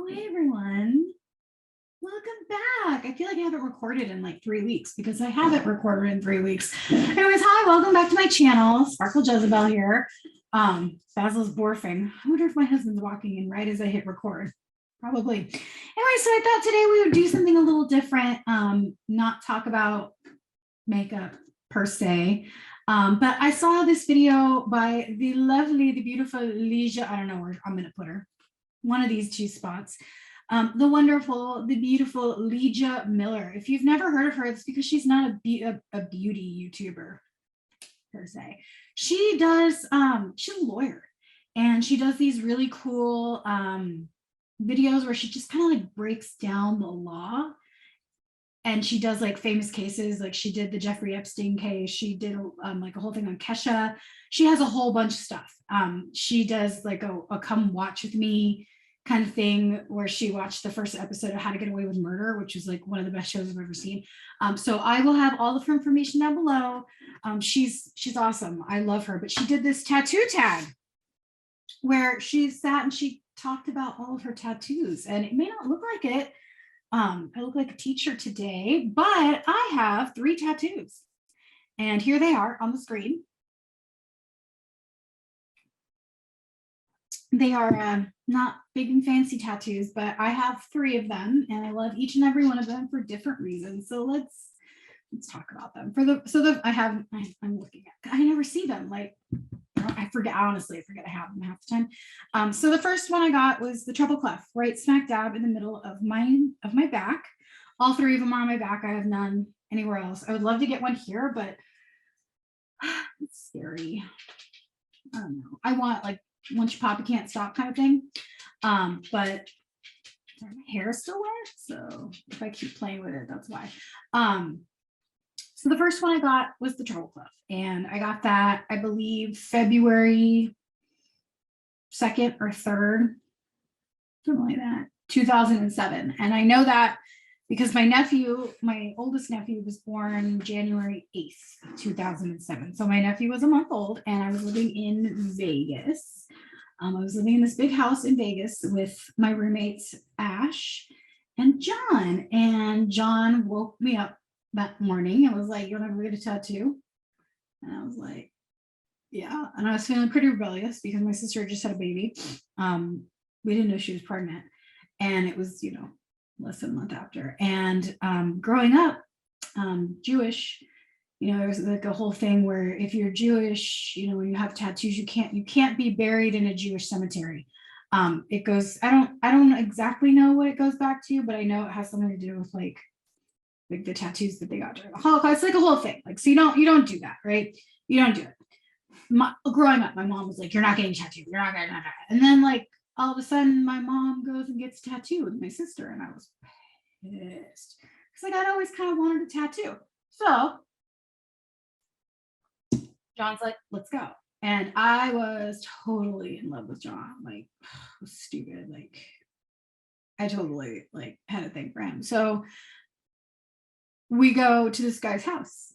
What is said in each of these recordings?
Oh, hey everyone. Welcome back. I feel like I haven't recorded in like 3 weeks because I haven't recorded in 3 weeks. Anyways, hi, welcome back to my channel. Sparkle Jezebel here. Basil's borfing. I wonder if my husband's walking in right as I hit record. Probably. Anyway, so I thought today we would do something a little different, not talk about makeup per se. But I saw this video by the lovely, the beautiful Leisha. I don't know where I'm going to put her. One of these two spots. The wonderful, the beautiful Leisha Miller. If you've never heard of her, it's because she's not a beauty YouTuber per se. She does, she's a lawyer, and she does these really cool videos where she just kind of like breaks down the law. And she does like famous cases, like she did the Jeffrey Epstein case. She did like a whole thing on Kesha. She has a whole bunch of stuff. She does like a come watch with me kind of thing where she watched the first episode of How to Get Away with Murder, which is like one of the best shows I've ever seen. So I will have all of her information down below. She's awesome. I love her. But she did this tattoo tag where she sat and she talked about all of her tattoos, and it may not look like it. I look like a teacher today, but I have 3 tattoos, and here they are on the screen. They are not big and fancy tattoos, but I have 3 of them, and I love each and every one of them for different reasons. So let's talk about them. I'm looking at, I never see them. Like, I forget, honestly, I forget I have them half the time. So the first one I got was the treble clef, right smack dab in the middle of my back. All 3 of them are on my back. I have none anywhere else. I would love to get one here, but it's scary. I don't know. I want like once you pop, you can't stop kind of thing. But my hair is still wet, so if I keep playing with it, that's why. So the first one I got was the treble clef, and I got that, I believe, February 2nd or 3rd, something like that, 2007. And I know that because my nephew, my oldest nephew, was born January 8th, 2007. So my nephew was a month old, and I was living in Vegas. I was living in this big house in Vegas with my roommates, Ash and John. And John woke me up that morning and was like, "You want to get a tattoo?" And I was like, "Yeah." And I was feeling pretty rebellious because my sister just had a baby. We didn't know she was pregnant, and it was, less than a month after. And growing up Jewish, there's like a whole thing where if you're Jewish, when you have tattoos, you can't be buried in a Jewish cemetery. It goes, I don't exactly know what it goes back to, but I know it has something to do with like the tattoos that they got during the Holocaust. It's like a whole thing. Like, so you don't do that, right? You don't do it. Growing up, my mom was like, "You're not getting tattooed. You're not getting that." And then like all of a sudden, my mom goes and gets tattooed with my sister, and I was pissed because like I'd always kind of wanted a tattoo. So John's like, "Let's go." And I was totally in love with John. Like, stupid. Like, I totally like had a thing for him. So we go to this guy's house.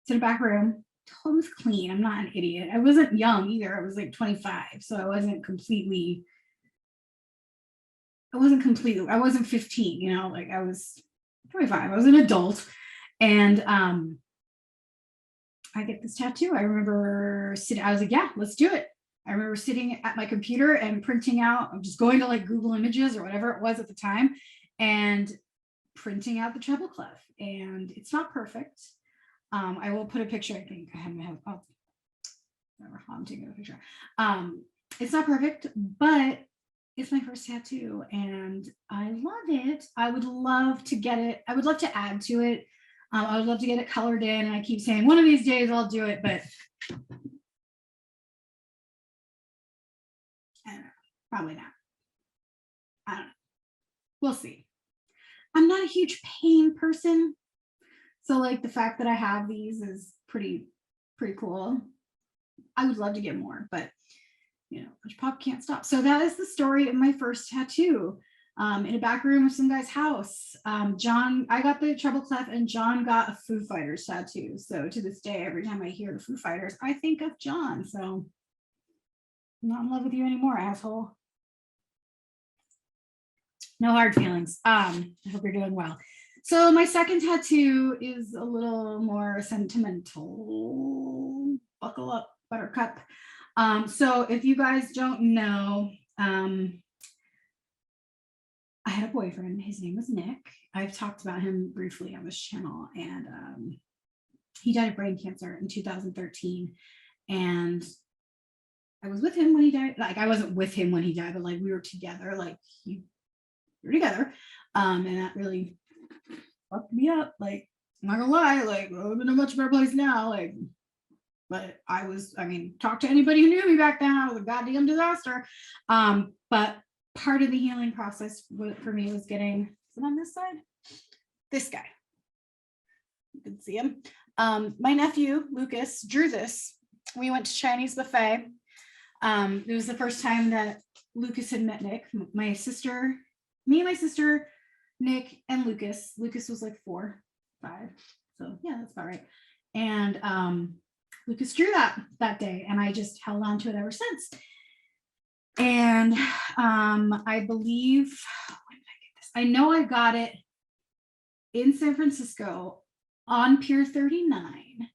It's in a back room. Totally clean. I'm not an idiot. I wasn't young either. I was like 25. So I wasn't 15, like I was 25. I was an adult. And I get this tattoo. I remember I was like, "Yeah, let's do it." I remember sitting at my computer and printing out, I'm just going to like Google Images or whatever it was at the time, and printing out the treble clef. And it's not perfect. I will put a picture. I think I have. Oh, I'm taking a picture. It's not perfect, but it's my first tattoo, and I love it. I would love to get it. I would love to add to it. I would love to get it colored in. And I keep saying one of these days I'll do it, but I don't know. Probably not. I don't know. We'll see. I'm not a huge pain person, so like the fact that I have these is pretty cool. I would love to get more, but pop can't stop. So that is the story of my first tattoo. In a back room of some guy's house. John, I got the treble clef, and John got a Foo Fighters tattoo. So to this day, every time I hear the Foo Fighters, I think of John. So I'm not in love with you anymore, asshole. No hard feelings. I hope you're doing well. So my second tattoo is a little more sentimental. Buckle up, buttercup. So if you guys don't know, I had a boyfriend. His name was Nick. I've talked about him briefly on this channel, and he died of brain cancer in 2013. And I was with him when he died. Like, I wasn't with him when he died, but like we were together. Like we were together, and that really fucked me up. Like, I'm not gonna lie. Like, I'm in a much better place now. Like, but I mean, talk to anybody who knew me back then. I was a goddamn disaster. But part of the healing process for me was getting, is it on this side? This guy. You can see him. My nephew, Lucas, drew this. We went to Chinese buffet. It was the first time that Lucas had met Nick. My sister, me and my sister, Nick, and Lucas. Lucas was like 4, 5. So yeah, that's about right. And Lucas drew that day, and I just held on to it ever since. And I believe, when did I get this? I know I got it in San Francisco on Pier 39.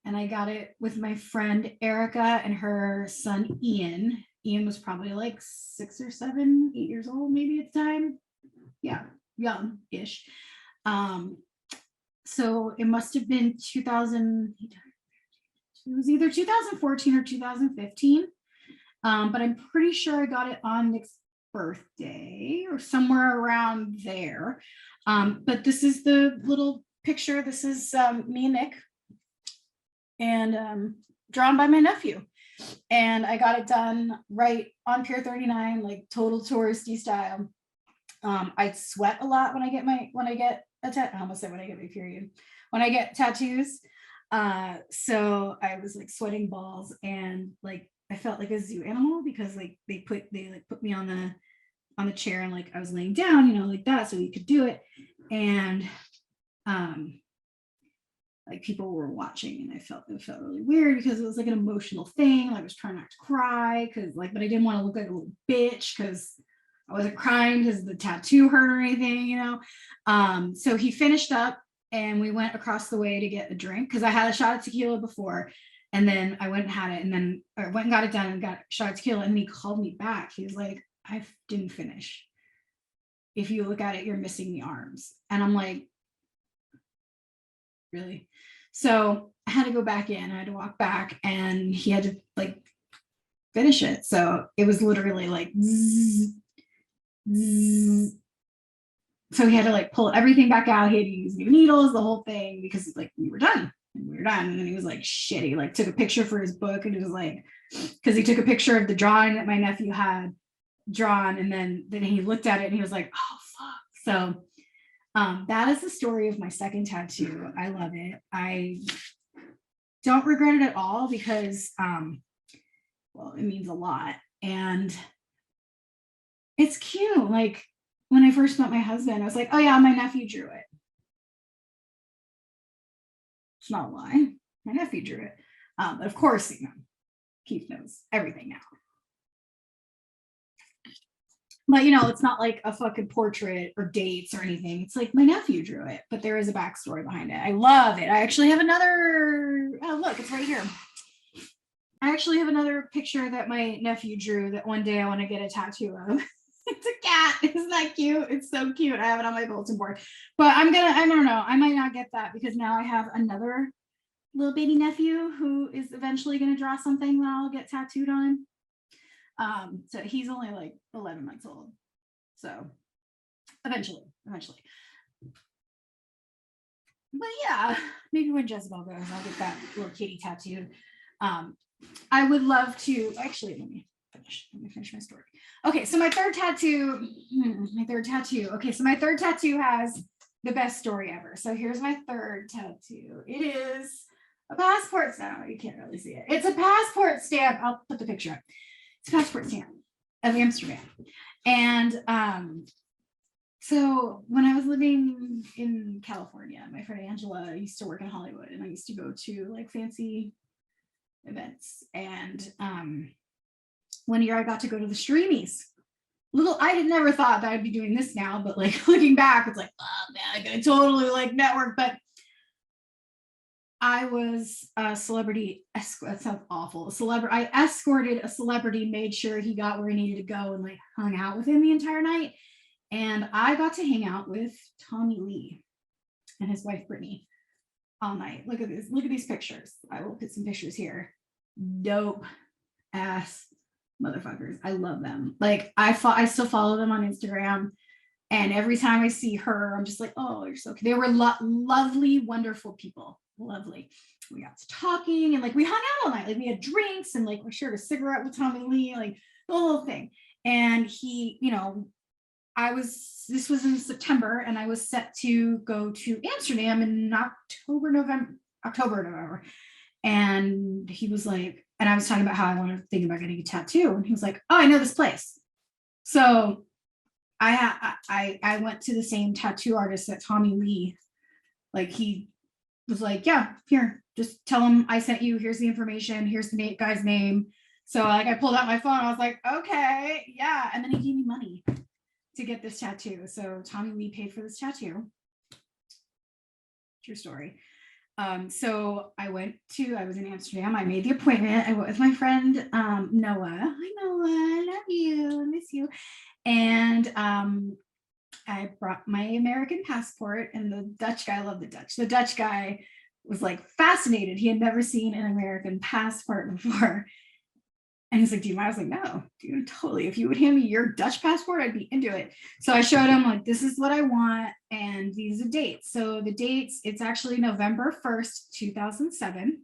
And I got it with my friend Erica and her son Ian. Ian was probably like 6 or 7, 8 years old, maybe at the time. Yeah, young-ish. So it must have been 2000. It was either 2014 or 2015. But I'm pretty sure I got it on Nick's birthday or somewhere around there. But this is the little picture. This is me and Nick, and drawn by my nephew. And I got it done right on Pier 39, like total touristy style. I sweat a lot when I get my period. When I get tattoos. So I was like sweating balls, and like I felt like a zoo animal because like they put me on the chair, and like I was laying down, you know, like that, so you could do it. And like people were watching, and it felt really weird because it was like an emotional thing. I was trying not to cry because like, but I didn't want to look like a little bitch because I wasn't crying because the tattoo hurt or anything, you know. So he finished up, and we went across the way to get a drink because I had a shot of tequila before, and then I went and had it, and then I went and got it done and got a shot of tequila, and he called me back. He was like, I didn't finish. If you look at it, you're missing the arms. And I'm like, really? So I had to go back in. I had to walk back, and he had to like finish it. So it was literally like zzz, zzz. So he had to like pull everything back out. He had to use new needles, the whole thing, because like we were done. And then he was like, shit. He like took a picture for his book, and it was like, because he took a picture of the drawing that my nephew had drawn, and then he looked at it and he was like, oh fuck. So that is the story of my second tattoo. I love it. I don't regret it at all because well, it means a lot, and it's cute. Like when I first met my husband, I was like, oh yeah, my nephew drew it. It's not a lie. My nephew drew it. But of course, you know, Keith knows everything now. But you know, it's not like a fucking portrait or dates or anything. It's like my nephew drew it, but there is a backstory behind it. I love it. I actually have another, oh look, it's right here. I actually have another picture that my nephew drew that one day I want to get a tattoo of. It's a cat. Isn't that cute? It's so cute. I have it on my bulletin board. But I don't know. I might not get that because now I have another little baby nephew who is eventually going to draw something that I'll get tattooed on him. So he's only like 11 months old. So eventually. But yeah, maybe when Jezebel goes, I'll get that little kitty tattooed. I would love to, actually, let me finish my story. Okay, so my third tattoo. Okay, so my third tattoo has the best story ever. So here's my third tattoo. It is a passport stamp. You can't really see it. It's a passport stamp. I'll put the picture up. It's a passport stamp of Amsterdam. And so when I was living in California, my friend Angela used to work in Hollywood, and I used to go to like fancy events. And one year I got to go to the Streamies. I had never thought that I'd be doing this now, but like looking back, it's like, oh man, I totally like network. But I was a celebrity escort. That sounds awful. I escorted a celebrity, made sure he got where he needed to go, and like hung out with him the entire night. And I got to hang out with Tommy Lee and his wife Brittany all night. Look at this. Look at these pictures. I will put some pictures here. Dope ass motherfuckers. I love them. Like I still follow them on Instagram. And every time I see her, I'm just like, oh, you're so cute. They were lovely, wonderful people. Lovely. We got to talking and like we hung out all night. Like we had drinks and like we shared a cigarette with Tommy Lee, like the whole thing. And he, you know, this was in September and I was set to go to Amsterdam in October. And he was like, and I was talking about how I wanted to think about getting a tattoo. And he was like, oh, I know this place. So I went to the same tattoo artist that Tommy Lee, like he was like, yeah, here, just tell him I sent you. Here's the information. Here's the guy's name. So like I pulled out my phone. I was like, okay, yeah. And then he gave me money to get this tattoo. So Tommy Lee paid for this tattoo. True story. So I was in Amsterdam. I made the appointment. I went with my friend Noah. Hi Noah, I love you. I miss you. And I brought my American passport, and the Dutch guy, I love the Dutch. The Dutch guy was like fascinated. He had never seen an American passport before. And he's like, do you mind? I was like, no, dude, totally. If you would hand me your Dutch passport, I'd be into it. So I showed him like, this is what I want. And these are the dates. So the dates, it's actually November 1st, 2007.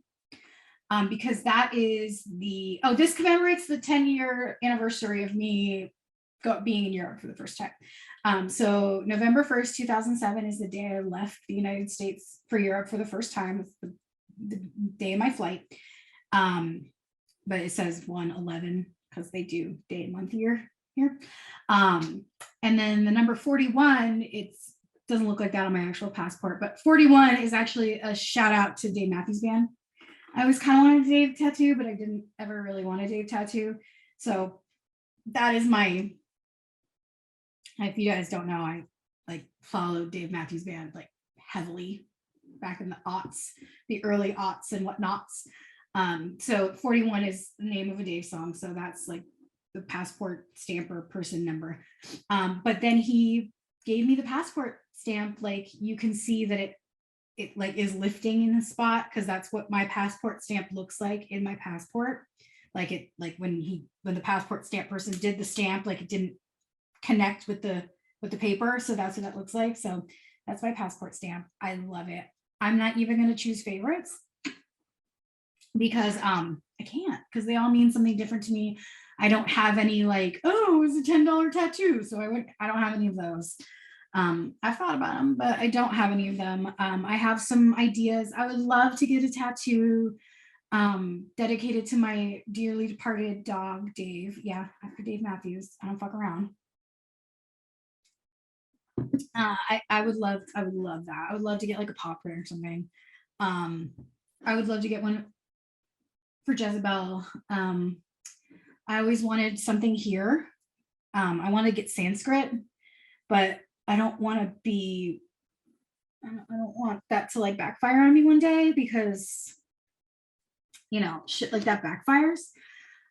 Because that is this commemorates the 10-year anniversary of me being in Europe for the first time. So November 1st, 2007 is the day I left the United States for Europe for the first time. It's the day of my flight. But it says 1/11 because they do day and month year here. And then the number 41, it doesn't look like that on my actual passport, but 41 is actually a shout out to Dave Matthews Band. I always kind of wanted a Dave tattoo, but I didn't ever really want a Dave tattoo. So that is if you guys don't know, I like followed Dave Matthews Band like heavily back in the aughts, the early aughts and whatnots. So 41 is the name of a Dave song. So that's like the passport stamper person number. But then he gave me the passport stamp. Like you can see that it like is lifting in the spot, because that's what my passport stamp looks like in my passport. Like when the passport stamp person did the stamp, like it didn't connect with the paper. So that's what that looks like. So that's my passport stamp. I love it. I'm not even going to choose favorites because I can't, because they all mean something different to me. I don't have any like, oh, it was a $10 tattoo. So I don't have any of those. I've thought about them, but I don't have any of them. I have some ideas. I would love to get a tattoo dedicated to my dearly departed dog, Dave. Yeah, after Dave Matthews. I don't fuck around. I would love that. I would love to get like a paw print or something. I would love to get one for Jezebel. I always wanted something here. I want to get Sanskrit, but I don't want that to like backfire on me one day, because shit like that backfires.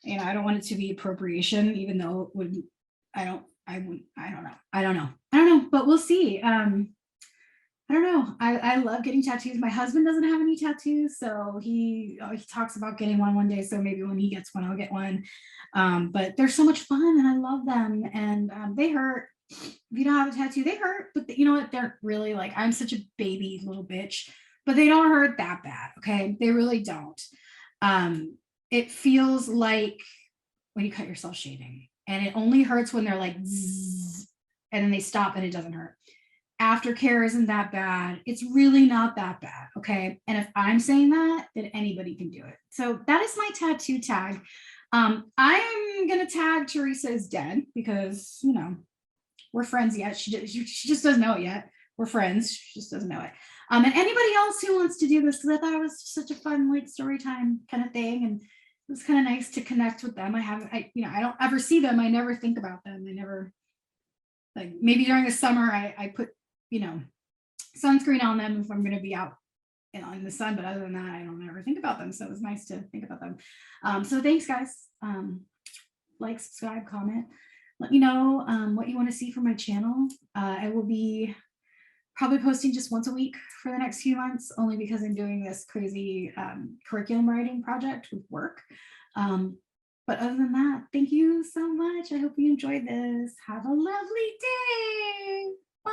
I don't want it to be appropriation, even though it would. I don't know, but we'll see. I don't know. I love getting tattoos. My husband doesn't have any tattoos, so he talks about getting one day. So maybe when he gets one, I'll get one. But they're so much fun, and I love them. And they hurt. If you don't have a tattoo, they hurt. But you know what? They're really like, I'm such a baby little bitch, but they don't hurt that bad. Okay, they really don't. It feels like when you cut yourself shaving, and it only hurts when they're like zzz, and then they stop and it doesn't hurt. Aftercare isn't that bad. It's really not that bad. Okay. And if I'm saying that, then anybody can do it. So that is my tattoo tag. I'm going to tag Teresa is dead, because, we're friends yet. She just doesn't know it yet. We're friends. She just doesn't know it. And anybody else who wants to do this, because I thought it was such a fun, like, story time kind of thing. And was kind of nice to connect with them. I don't ever see them. I never think about them. I never, like, maybe during the summer, I put, sunscreen on them if I'm going to be out, in the sun. But other than that, I don't ever think about them. So it was nice to think about them. So thanks, guys. Like, subscribe, comment. Let me know what you want to see from my channel. I will be probably posting just once a week for the next few months, only because I'm doing this crazy curriculum writing project with work. But other than that, thank you so much. I hope you enjoyed this. Have a lovely day. Bye.